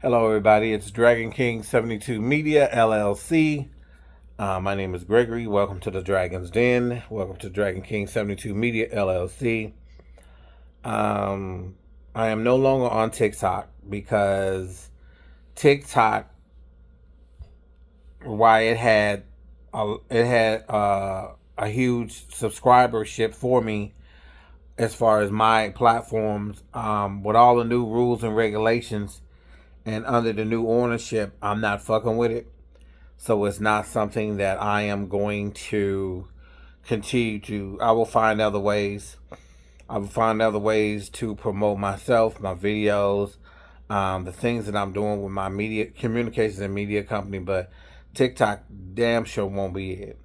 Hello, everybody. It's Dragon King 72 Media, LLC. My name is Gregory. Welcome to the Dragon's Den. Welcome to Dragon King 72 Media, LLC. I am no longer on TikTok because TikTok, why it had a huge subscribership for me as far as my platforms, with all the new rules and regulations and under the new ownership, I'm not fucking with it. So it's not something that I am going to continue to. I will find other ways. I will find other ways to promote myself, my videos, the things that I'm doing with my media communications and media company. But TikTok damn sure won't be it.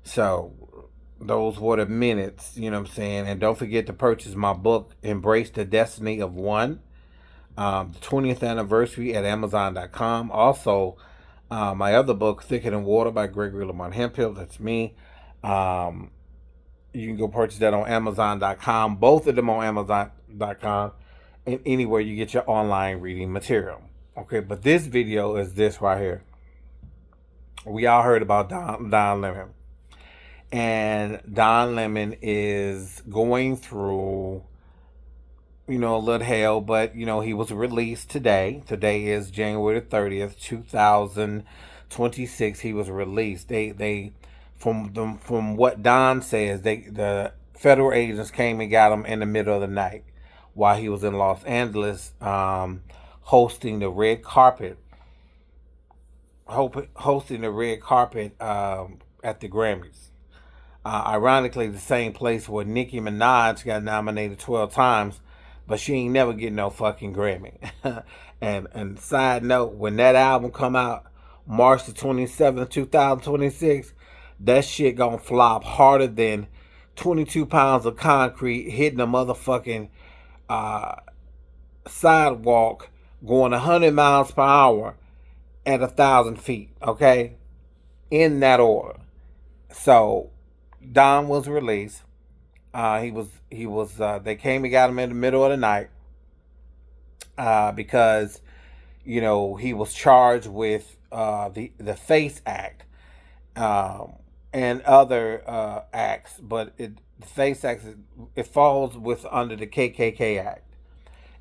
So those were the minutes, you know what I'm saying? And don't forget to purchase my book, Embrace the Destiny of One, the 20th anniversary at Amazon.com. Also, my other book, Thicker Than Water by Gregory Lamont Hemphill, that's me. Um, you can go purchase that on Amazon.com. Both of them on Amazon.com and anywhere you get your online reading material. Okay, but this video is this right here. We all heard about Don Lemon. And Don Lemon is going through, a little hell, but, he was released today. Today is January the 30th, 2026. He was released. They from what Don says, the federal agents came and got him in the middle of the night while he was in Los Angeles, hosting the red carpet, hosting the red carpet at the Grammys. Ironically, the same place where Nicki Minaj got nominated 12 times, but she ain't never get no fucking Grammy. and side note, when that album come out, March the 27th, 2026, that shit gonna flop harder than 22 pounds of concrete hitting a motherfucking uh, sidewalk going 100 miles per hour at 1,000 feet, okay? In that order. So, Don was released. They came and got him in the middle of the night because, he was charged with the FACE Act and other acts, but the FACE Act, it falls with under the KKK Act,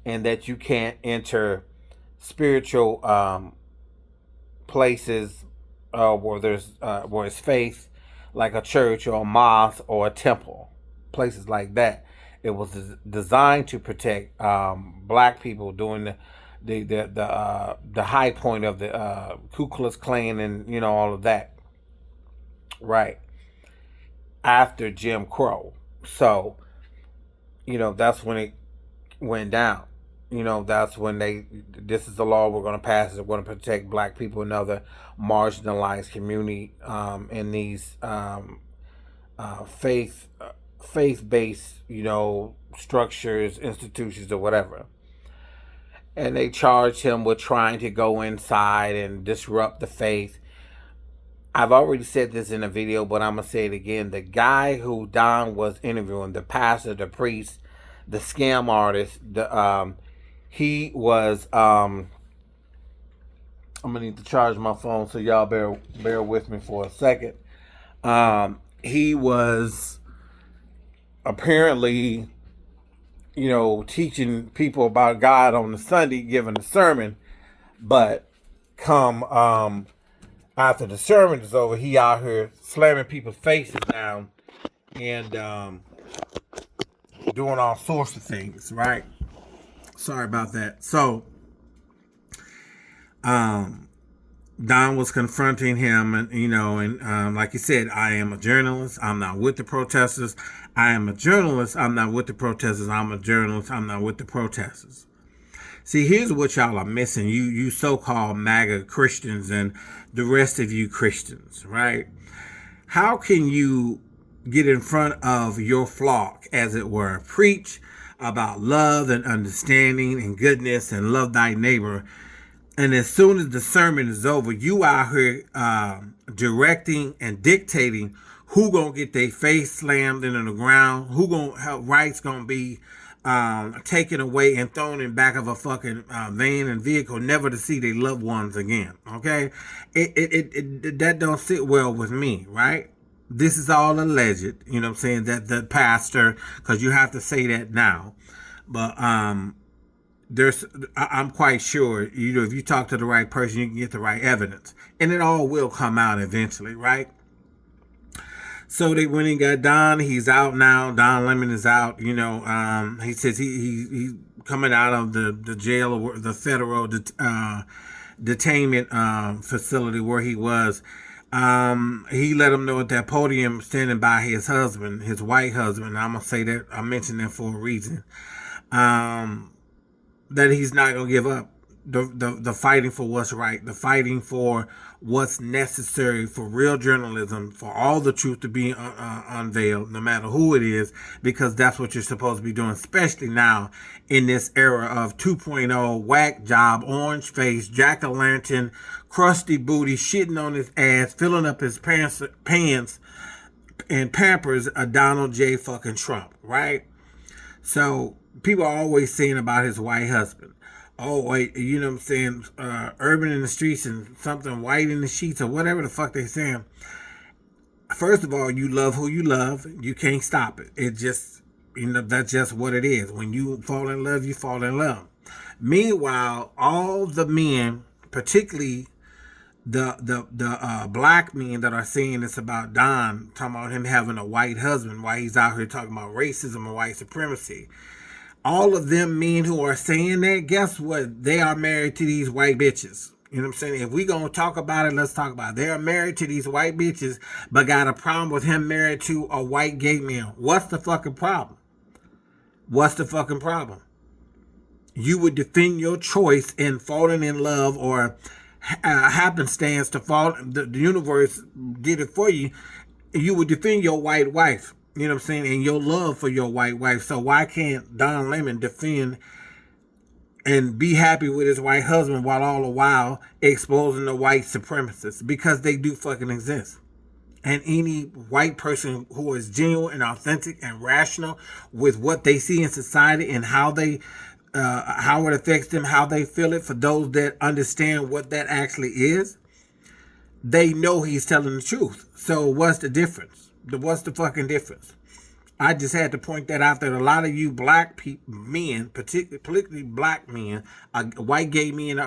and that you can't enter spiritual places where it's faith, like a church or a mosque or a temple, places like that. It was designed to protect black people during the high point of the Ku Klux Klan and all of that, right after Jim Crow. So that's when it went down. That's when this is the law we're going to pass. We're going to protect black people and other marginalized community in these faith-based, structures, institutions, or whatever. And they charged him with trying to go inside and disrupt the faith. I've already said this in a video, but I'm going to say it again. The guy who Don was interviewing, the pastor, the priest, the scam artist, he was I'm gonna need to charge my phone, so y'all bear with me for a second. He was apparently teaching people about God on the Sunday, giving a sermon, but come after the sermon is over, he out here slamming people's faces down and doing all sorts of things, right? Sorry about that. So, Don was confronting him, and like he said, I am a journalist. I'm not with the protesters. I am a journalist. I'm not with the protesters. I'm a journalist. I'm not with the protesters. See, here's what y'all are missing. You so-called Maga Christians and the rest of you Christians, right? How can you get in front of your flock, as it were, preach about love and understanding and goodness and love thy neighbor, and as soon as the sermon is over, you out here directing and dictating who gonna get their face slammed into the ground, who rights gonna be taken away and thrown in back of a fucking van and vehicle, never to see their loved ones again. Okay, that don't sit well with me, right? This is all alleged, you know what I'm saying? That the pastor, because you have to say that now, but there's, I'm quite sure, you know, if you talk to the right person, you can get the right evidence, and it all will come out eventually, right? So they went and got Don. He's out now. Don Lemon is out. You know, he says he coming out of the jail or the federal detainment facility where he was. He let him know at that podium, standing by his husband, his white husband. I'm gonna say that, I mentioned that for a reason. Um, that he's not gonna give up. The fighting for what's right, the fighting for what's necessary for real journalism, for all the truth to be unveiled, no matter who it is, because that's what you're supposed to be doing, especially now in this era of 2.0, whack job, orange face, jack-o'-lantern, crusty booty, shitting on his ass, filling up his pants and Pampers, a Donald J. fucking Trump, right? So people are always saying about his white husband, oh wait, you know what I'm saying, urban in the streets and something white in the sheets or whatever the fuck they saying. First of all, you love who you love. You can't stop it. It just, you know, that's just what it is. When you fall in love, you fall in love. Meanwhile, all the men, particularly the black men that are saying this about Don, talking about him having a white husband, why he's out here talking about racism and white supremacy. All of them men who are saying that, guess what? They are married to these white bitches. You know what I'm saying? If we gonna talk about it, let's talk about it. They are married to these white bitches, but got a problem with him married to a white gay man. What's the fucking problem? What's the fucking problem? You would defend your choice in falling in love, or happenstance to fall, the universe did it for you. You would defend your white wife, you know what I'm saying, and your love for your white wife. So why can't Don Lemon defend and be happy with his white husband while all the while exposing the white supremacists? Because they do fucking exist. And any white person who is genuine and authentic and rational with what they see in society and how they how it affects them, how they feel it, for those that understand what that actually is, they know he's telling the truth. So what's the difference? What's the fucking difference? I just had to point that out, that a lot of you black men, particularly black men, white gay men,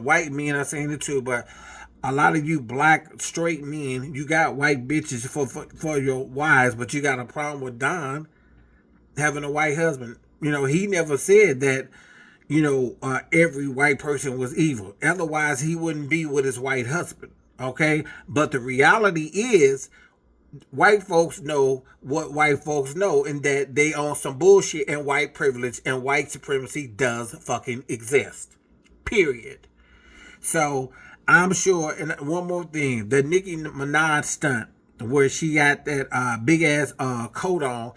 white men are saying it too, but a lot of you black straight men, you got white bitches for your wives, but you got a problem with Don having a white husband. You know, he never said that, you know, every white person was evil. Otherwise, he wouldn't be with his white husband. Okay? But the reality is, white folks know what white folks know, and that they own some bullshit, and white privilege and white supremacy does fucking exist. Period. So I'm sure, and one more thing, the Nicki Minaj stunt where she got that big ass coat on,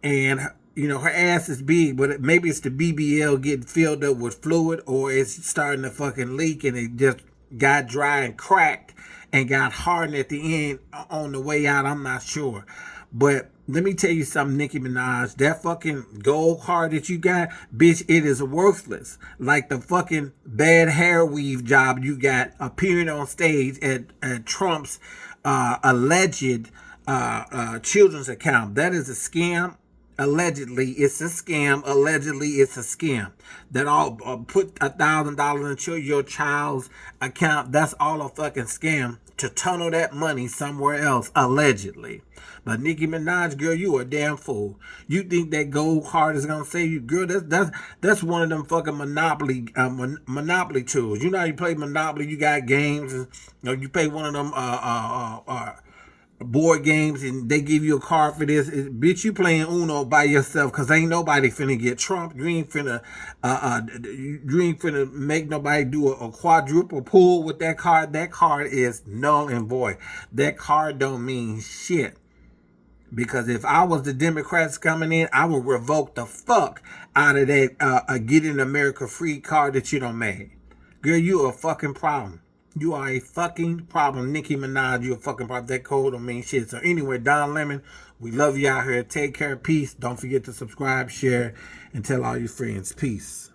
and you know her ass is big, but maybe it's the BBL getting filled up with fluid, or it's starting to fucking leak and it just got dry and cracked and got hardened at the end on the way out. I'm not sure, but let me tell you something, Nicki Minaj. That fucking gold heart that you got, bitch, it is worthless. Like the fucking bad hair weave job you got appearing on stage at Trump's alleged children's account. That is a scam. Allegedly, it's a scam. Allegedly, it's a scam. That all put $1,000 into your child's account. That's all a fucking scam to tunnel that money somewhere else, allegedly. But Nicki Minaj, girl, you a damn fool. You think that gold card is gonna save you, girl? That's one of them fucking monopoly tools. You know how you play Monopoly? You got games, and you know, you play one of them board games, and they give you a card for this. Bitch, you playing Uno by yourself, because ain't nobody finna get Trump. You ain't finna make nobody do a quadruple pull with that card. That card is null and void. That card don't mean shit. Because if I was the Democrats coming in, I would revoke the fuck out of that Get in America free card that you done made. Girl, you a fucking problem. You are a fucking problem. Nicki Minaj, you a fucking problem. That code don't mean shit. So anyway, Don Lemon, We love you out here. Take care. Peace. Don't forget to subscribe, share, and tell all your friends. Peace.